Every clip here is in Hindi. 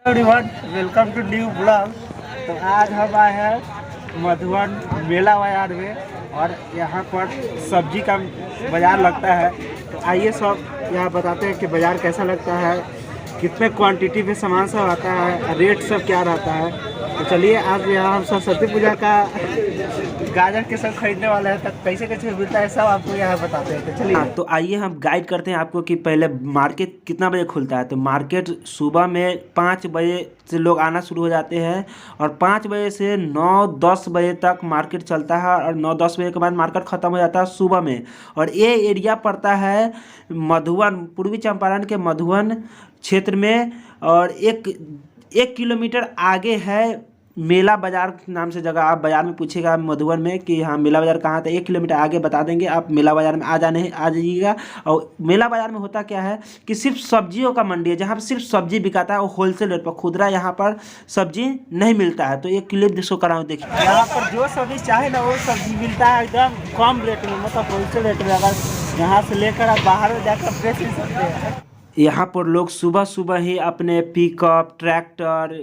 Everyone, welcome to new blog. तो आज हम आए हैं मधुबन मेला बाजार में और यहाँ पर सब्जी का बाजार लगता है। तो आइए सब यहाँ बताते हैं कि बाजार कैसा लगता है, कितने क्वांटिटी में सामान सब आता है, रेट सब क्या रहता है। तो चलिए आज यहाँ हम सरस्वती पूजा का गाजर के सब खरीदने वाले हैं। तक कैसे कैसे मिलता है सब आपको यहाँ बताते हैं। तो चलिए तो आइए हम गाइड करते हैं आपको कि पहले मार्केट कितना बजे खुलता है। तो मार्केट सुबह में 5 बजे से लोग आना शुरू हो जाते हैं और 5 बजे से 9-10 बजे तक मार्केट चलता है और 9-10 बजे के बाद मार्केट ख़त्म हो जाता है सुबह में। और ये एरिया पड़ता है मधुबन, पूर्वी चंपारण के मधुबन क्षेत्र में। और एक किलोमीटर आगे है मेला बाज़ार नाम से जगह। आप बाज़ार में पूछेगा मधुबन में कि हाँ मेला बाज़ार कहाँ था, 1 किलोमीटर आगे बता देंगे। आप मेला बाज़ार में आ जाइएगा। और मेला बाज़ार में होता क्या है कि सिर्फ सब्जियों का मंडी है, जहाँ पर सिर्फ सब्जी बिकाता है वो होलसेल रेट पर। खुदरा यहाँ पर सब्जी नहीं मिलता है। तो एक क्लिप जिसको कराऊँ देखिए, यहाँ पर जो सब्जी चाहे ना वो सब्जी मिलता है एकदम कम रेट में, मतलब होलसेल रेट में। अगर यहाँ से लेकर आप बाहर में जाकर बेच नहीं सकते हैं। यहाँ पर लोग सुबह सुबह ही अपने पिकअप, ट्रैक्टर,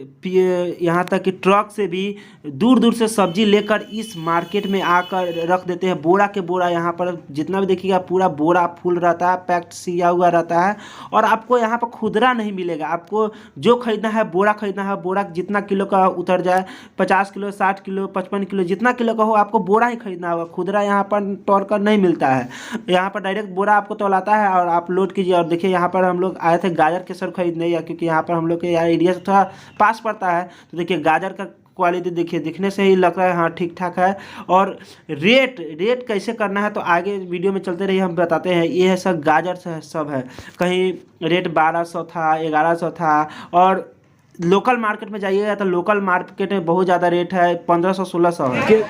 यहाँ तक कि ट्रक से भी दूर दूर से सब्जी लेकर इस मार्केट में आकर रख देते हैं। बोरा के बोरा यहाँ पर जितना भी देखिएगा पूरा बोरा फुल रहता है, पैक्ड सिया हुआ रहता है। और आपको यहाँ पर खुदरा नहीं मिलेगा। आपको जो खरीदना है बोरा खरीदना है, बोरा जितना किलो का उतर जाए, 50 किलो, 60 किलो, 55 किलो, जितना किलो का हो आपको बोरा ही खरीदना होगा। खुदरा यहाँ पर तौर कर नहीं मिलता है। यहाँ पर डायरेक्ट बोरा आपको तौलाता है और आप लोड कीजिए। और देखिए यहाँ पर हम लोग आए थे गाजर के सर खरीदने, या क्योंकि यहाँ पर हम लोग के यहाँ एरिया से थोड़ा पास पड़ता है। तो देखिए गाजर का क्वालिटी देखिए, दिखने से ही लग रहा है हाँ ठीक ठाक है। और रेट कैसे करना है तो आगे वीडियो में चलते रहिए, हम बताते हैं। ये है सब गाजर से सब है, कहीं रेट 1200 था, 1100 था। और लोकल मार्केट में जाइएगा तो लोकल मार्केट में बहुत ज़्यादा रेट है, 1500-1600 है।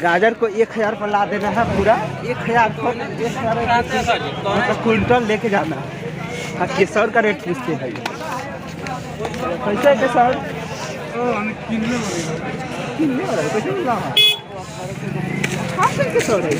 गाजर को 1000 पर ला देना है, पूरा 1000 पर 1000 क्विंटल लेके जाना है। हाँ, केसर का रेट पूछते हैं। कैसे है केसर? कितने वाला है? कैसे मिला है? कैसे केसर है?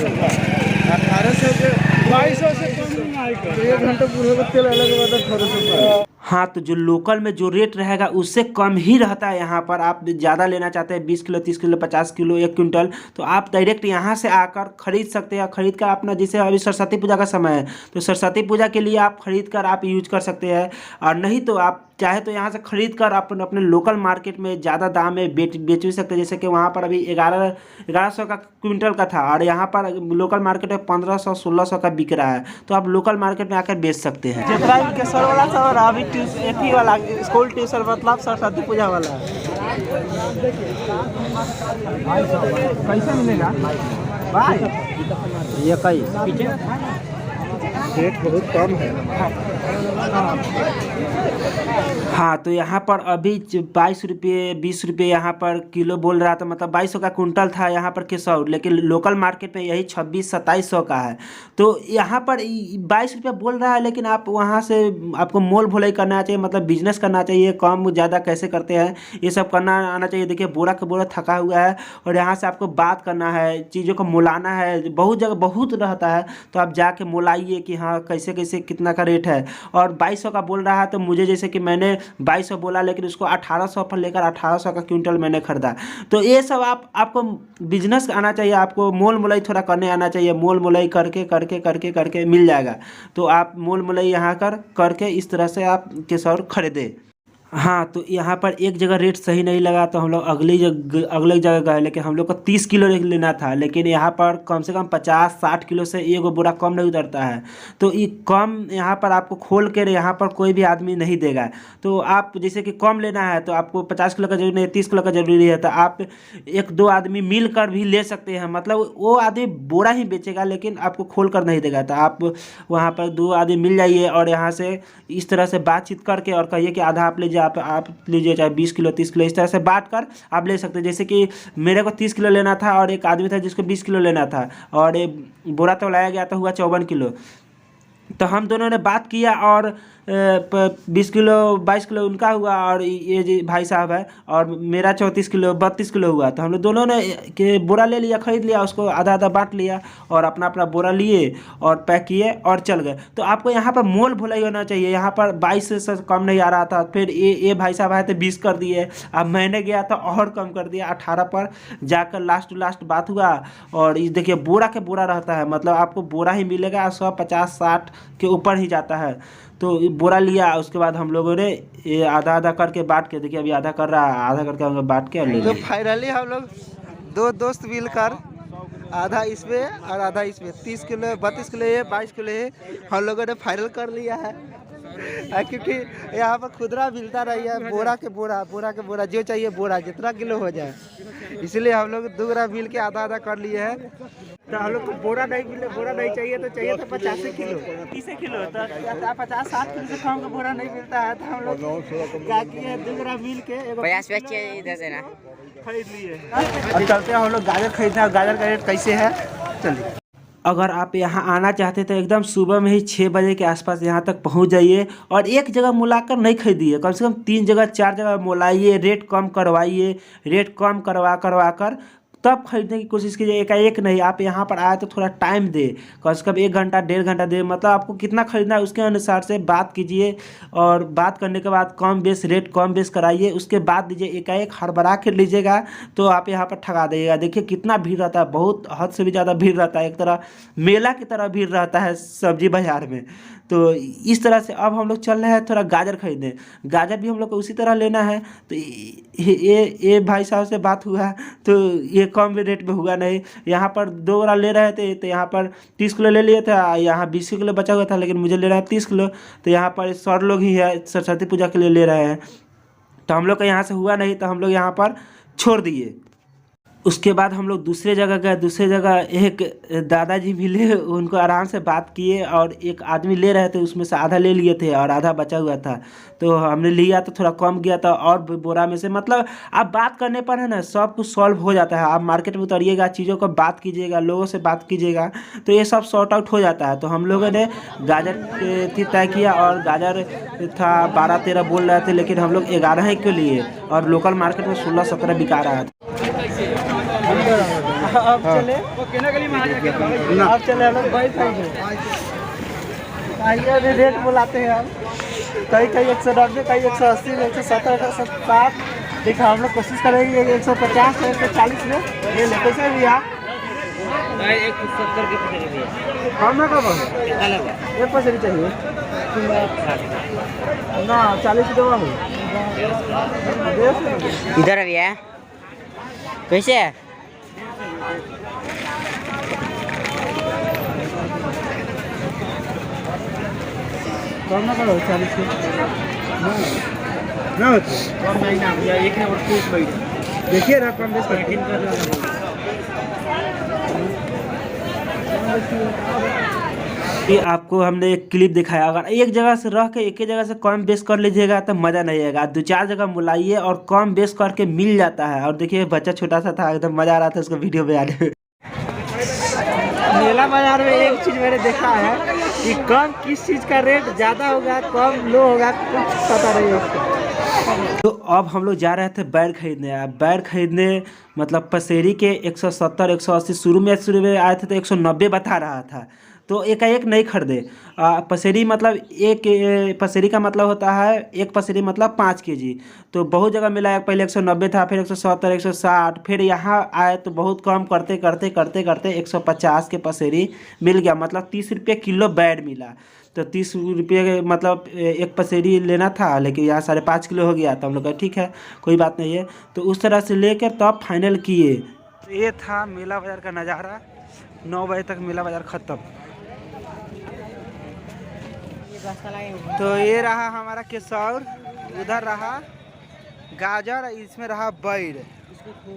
1800 से 2200 से कम नहीं आएगा। 1 घंटा पूरे का तेल अलग बात है, 1800 का। हाँ, तो जो लोकल में जो रेट रहेगा उससे कम ही रहता है। यहाँ पर आप ज़्यादा लेना चाहते हैं, 20 किलो, 30 किलो, 50 किलो, 1 क्विंटल, तो आप डायरेक्ट यहाँ से आकर खरीद सकते हैं। खरीद कर अपना, जैसे अभी सरस्वती पूजा का समय है तो सरस्वती पूजा के लिए आप खरीद कर आप यूज कर सकते हैं। और नहीं तो आप चाहे तो यहाँ से खरीद कर अपने लोकल मार्केट में ज़्यादा दाम में बेच भी सकते हैं। जैसे कि वहाँ पर अभी 1100 का क्विंटल का था और यहाँ पर लोकल मार्केट में 1500-1600 का बिक रहा है। तो आप लोकल मार्केट में आकर बेच सकते हैं। जितना भी केसर वाला था और अभी एथी वाला स्कूल ट्यूशन, मतलब सरस्वती पूजा वाला कैसे मिलेगा भाई? ये रेट बहुत कम है। हाँ, तो यहाँ पर अभी 22 रुपये 20 रुपये यहाँ पर किलो बोल रहा था, मतलब 2200 का कुंटल था यहाँ पर केसर। लेकिन लोकल मार्केट में यही 2600-2700 का है। तो यहाँ पर 22 रुपये बोल रहा है, लेकिन आप वहाँ से आपको मोल भोलाई करना चाहिए, मतलब बिजनेस करना चाहिए। कम ज़्यादा कैसे करते हैं ये सब करना आना चाहिए। देखिए बोरा का बोरा थका हुआ है और यहाँ से आपको बात करना है, चीज़ों को मोलाना है। बहुत जगह बहुत रहता है, तो आप जाके मोलाइए कि हाँ कैसे कैसे कितना का रेट है। और 2200 का बोल रहा है तो मुझे, जैसे कि मैंने 2200 बोला लेकिन उसको 1800 पर लेकर 1800 का क्विंटल मैंने खरीदा। तो ये सब आपको बिजनेस आना चाहिए, आपको मोल मोलाई थोड़ा करने आना चाहिए। मोल मोलाई करके करके करके करके मिल जाएगा। तो आप मोल मोलाई यहाँ करके इस तरह से आप केसर खरीदे। हाँ, तो यहाँ पर एक जगह रेट सही नहीं लगा तो हम लोग अगली जगह गए। लेकिन हम लोग को 30 किलो लेना था, लेकिन यहाँ पर कम से कम 50-60 किलो से एक बोरा कम नहीं उतरता है। तो ये कम यहाँ पर आपको खोल कर यहाँ पर कोई भी आदमी नहीं देगा। तो आप जैसे कि कम लेना है तो आपको 50 किलो का जरूरी नहीं है, 30 किलो का जरूरी है। तो आप 1-2 आदमी मिल कर भी ले सकते हैं, मतलब वो आदमी बोरा ही बेचेगा लेकिन आपको खोल कर नहीं देगा। तो आप वहाँ पर 2 आदमी मिल जाइए और यहाँ से इस तरह से बातचीत करके और कहिए कि आधा आप लीजिए, आप लीजिए, चाहे 20 किलो 30 किलो, इस तरह से बात कर आप ले सकते हैं। जैसे कि मेरे को 30 किलो लेना था और एक आदमी था जिसको 20 किलो लेना था, और बोरा तो लाया गया तो हुआ 54 किलो। तो हम दोनों ने बात किया और 20 किलो 22 किलो उनका हुआ, और ये जो भाई साहब है, और मेरा 34 किलो 32 किलो हुआ। तो हम लोग दोनों ने के बोरा ले लिया, खरीद लिया, उसको आधा आधा बांट लिया और अपना अपना बोरा लिए और पैक किए और चल गए। तो आपको यहाँ पर मोल भुलाई होना चाहिए। यहाँ पर 22 से कम नहीं आ रहा था, फिर ये भाई साहब आए थे 20 कर दिए। अब मैंने गया था और कम कर दिया 18 पर जाकर लास्ट टू लास्ट बात हुआ। और ये देखिए बोरा के बोरा रहता है, मतलब आपको बोरा ही मिलेगा, 150-60 के ऊपर ही जाता है। तो ये बोरा लिया, उसके बाद हम लोगों ने ये आधा आधा करके बांट के, देखिए अभी आधा कर रहा है, आधा करके हम लोग बांट के और ले तो लिया। फाइनली हम लोग 2 दोस्त मिलकर आधा इसमें और आधा इसमें 30 किलो 32 किलो है 22 किलो है हम लोगों ने फाइनल कर लिया है। क्योंकि यहाँ पर खुदरा मिलता रही है, बोरा के बोरा जो चाहिए बोरा जितना किलो हो जाए, इसलिए हम लोग 2 ग्राम मिल के आधा आधा कर लिए हैं। तो हम लोग को बोरा नहीं चाहिए, तो चाहिए था 50 किलो 30 किलो। तो 50-60 किलो से कम का बोरा नहीं मिलता है, तो हम लोग क्या किए 2 ग्राम मिल के 50 इधर से ना खरीद लिए। और चलते हैं हम लोग गाजर खरीदने। और गाजर का रेट कैसे है चलिए। अगर आप यहाँ आना चाहते हैं तो एकदम सुबह में ही 6 बजे के आसपास यहाँ तक पहुँच जाइए, और एक जगह मुलाकर नहीं खरीदिए, कम से कम 3 जगह 4 जगह मोलाइए, रेट कम करवाइए, रेट कम करवा कर तब खरीदने की कोशिश कीजिए। एकाएक नहीं, आप यहाँ पर आए तो थोड़ा टाइम दे, कम से कम 1 घंटा 1.5 घंटा दे, मतलब आपको कितना खरीदना है उसके अनुसार से बात कीजिए। और बात करने के बाद कम बेस रेट कम बेस कराइए, उसके बाद दीजिए। एकाएक हड़बड़ा के लीजिएगा तो आप यहाँ पर ठगा देगा। देखिए कितना भीड़ रहता है, बहुत हद से भी ज़्यादा भीड़ रहता है, एक तरह मेला की तरह भीड़ रहता है सब्जी बाजार में। तो इस तरह से अब हम लोग चल रहे हैं थोड़ा गाजर खरीदने। गाजर भी हम लोग को उसी तरह लेना है। तो ये भाई साहब से बात हुआ, तो ये कम रेट में हुआ नहीं। यहाँ पर 2 ग्राम ले रहे थे, तो यहाँ पर 30 किलो ले लिए थे, यहाँ 20 किलो बचा हुआ था, लेकिन मुझे ले रहा है 30 किलो। तो यहाँ पर सर लोग ही है, सरस्वती पूजा के लिए ले रहे हैं। तो हम लोग का यहाँ से हुआ नहीं, तो हम लोग यहाँ पर छोड़ दिए। उसके बाद हम लोग दूसरे जगह गए। दूसरे जगह एक दादाजी मिले, उनको आराम से बात किए, और एक आदमी ले रहे थे, उसमें से आधा ले लिए थे और आधा बचा हुआ था। तो हमने लिया तो थोड़ा कम गया था, और बोरा में से, मतलब आप बात करने पर है ना सब कुछ सॉल्व हो जाता है। आप मार्केट में उतरिएगा, चीज़ों को बात कीजिएगा, लोगों से बात कीजिएगा, तो ये सब सॉर्ट आउट हो जाता है। तो हम लोगों ने गाजर तय किया, और गाजर था 12-13 बोल रहे थे, लेकिन हम लोग 11 ही क्यों लिए, और लोकल मार्केट में 16-17 बिका रहा था। अब चले अब चले हम लोग बाइक आइए, रेट बुलाते हैं हम, कहीं 190, कहीं 180, 170, 160। देखा हम लोग कोशिश करेंगे 150 से 140 में ये ले। कैसे भी आप 170 के पकड़े भैया हम ना कब एक पसेरी चाहिए ना 40 देवा हो इधर भैया कैसे है? कम ना करो 40 के ना होते कम नहीं ना भैया। 1 नंबर 30 बैठ देखिए ना, कम बेस कर ये आपको हमने एक क्लिप दिखाया। अगर एक जगह से रह के एक ही जगह से कम बेस कर लीजिएगा तो मज़ा नहीं आएगा। 2-4 जगह बुलाइए और कम बेस करके मिल जाता है। और देखिए बच्चा छोटा सा था, एकदम मज़ा आ रहा था उसको वीडियो में आने में। मेला बाजार में एक चीज़ मैंने देखा है कि कम किस चीज़ का रेट ज़्यादा होगा, कम लो होगा, कुछ पता नहीं है। तो अब हम लोग जा रहे थे बैर खरीदने। बैर खरीदने मतलब पसेरी के 170 180 शुरू में आए थे तो 190 बता रहा था। तो एकाएक नहीं खरीदे। पसेरी मतलब एक पसेरी का मतलब होता है, एक पसेरी मतलब 5 केजी। तो बहुत जगह मिला, पहले 190 था, फिर 170 160, फिर यहाँ आए तो बहुत कम करते 150 के पसेरी मिल गया। मतलब 30 रुपये किलो बैर मिला। तो 30 रुपये मतलब एक पसेरी लेना था, लेकिन यहाँ 5.5 किलो हो गया। तो हम लोग कहा ठीक है कोई बात नहीं है। तो उस तरह से लेकर तब फाइनल किए। ये था मेला बाज़ार का नज़ारा। 9 बजे तक मेला बाज़ार ख़त्म। तो ये रहा हमारा केसौर, उधर रहा गाजर, इसमें रहा बैर।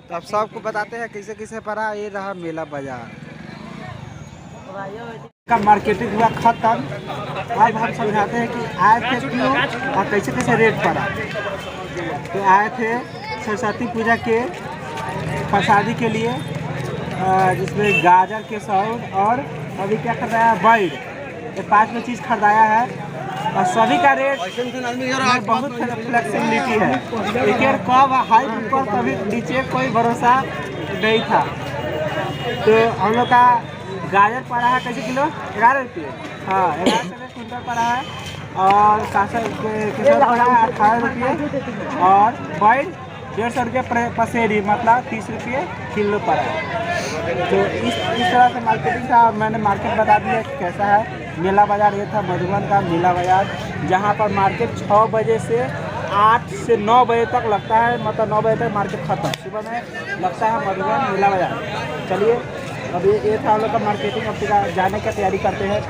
तो अब सबको बताते हैं कैसे कैसे पड़ा। ये रहा मेला बाजार का मार्केटिंग हुआ खत्म। अब हम समझाते हैं कि आए थे क्यों और कैसे कैसे रेट पड़ा। तो आए थे सरस्वती पूजा के प्रसादी के लिए, जिसमें गाजर केसौर और अभी क्या खरीदाया बैर। ये 5 में चीज़ खरीदाया है। और सभी का रेट में बहुत फ्लेक्सिबिलिटी है। एक कब हाई ऊपर कभी नीचे कोई भरोसा नहीं था। तो हम लोग का गाजर पड़ा है कैसे किलो? 11 रुपये। हाँ 11 रुपये कुंटल पड़ा है। और केसर पड़ा है 18 रुपये। और बैल 150 रुपये पसेरी, मतलब 30 रुपये किलो पड़ा है। तो इस तरह से मार्केटिंग था। मैंने मार्केट बता दिया कि कैसा है। मेला बाज़ार ये था मधुबन का मेला बाज़ार, जहाँ पर मार्केट 6 बजे से 8 से 9 बजे तक लगता है, मतलब 9 बजे तक मार्केट ख़त्म। सुबह में लगता है मधुबन मेला बाज़ार। चलिए अब ये था हम लोग का मार्केटिंग। अब जाने की तैयारी करते हैं।